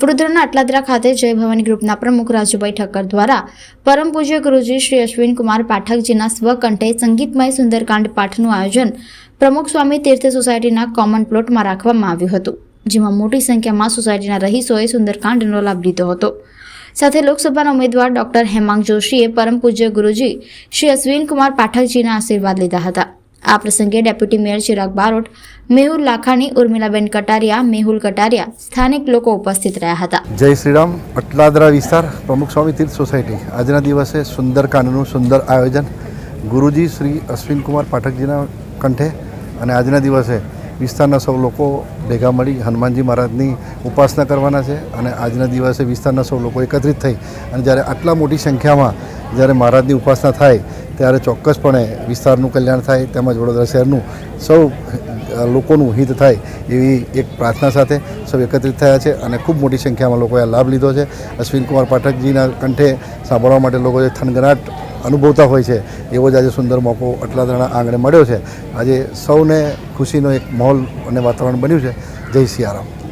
વડોદરાના અટલાદરા ખાતે જય ભવાની ગ્રુપના પ્રમુખ રાજુભાઈ ઠક્કર દ્વારા પરમ પૂજ્ય ગુરુજી શ્રી અશ્વિનકુમાર પાઠકજીના સ્વકંઠે સંગીતમય સુંદરકાંડ પાઠનું આયોજન પ્રમુખ સ્વામી તીર્થ સોસાયટીના કોમન પ્લોટમાં રાખવામાં આવ્યું હતું, જેમાં મોટી સંખ્યામાં સોસાયટીના રહીશોએ સુંદરકાંડનો લાભ લીધો હતો। સાથે લોકસભાના ઉમેદવાર ડોક્ટર હેમાંગ જોશીએ પરમ પૂજ્ય ગુરુજી શ્રી અશ્વિનકુમાર પાઠકજીના આશીર્વાદ લીધા હતા। આ પ્રસંગે ડેપ્યુટી મેયર ચિરાગ બારોટ, મેહુલ લાખાણી, ઉર્મિલાબેન કટારિયા, મેહુલ કટારિયા સ્થાનિક લોકો ઉપસ્થિત રહ્યા હતા। જય શ્રી રામ। અટલાદરા વિસ્તાર પ્રમુખ સ્વામી તીર્થ સોસાયટી આજના દિવસે સુંદરકાંડનું સુંદર આયોજન ગુરુજી શ્રી અશ્વિનકુમાર પાઠકજીના કંઠે અને આજના દિવસે વિસ્તારના સૌ લોકો ભેગા મળી હનુમાનજી મહારાજની ઉપાસના કરવાના છે અને આજના દિવસે વિસ્તારના સૌ લોકો એકત્રિત થઈ અને જ્યારે આટલા મોટી સંખ્યામાં જ્યારે મહારાજની ઉપાસના થાય ત્યારે ચોક્કસપણે વિસ્તારનું કલ્યાણ થાય, તેમજ વડોદરા શહેરનું સૌ લોકોનું હિત થાય એવી એક પ્રાર્થના સાથે સૌ એકત્રિત થયા છે અને ખૂબ મોટી સંખ્યામાં લોકોએ લાભ લીધો છે। અશ્વિનકુમાર પાઠકજીના કંઠે સાંભળવા માટે લોકો જે થનગનાટ અનુભવતા હોય છે એવો જ આજે સુંદર મોકો અટલાદરાના આંગણે મળ્યો છે। આજે સૌને ખુશીનો એક માહોલ અને વાતાવરણ બન્યું છે। જય સિયારામ।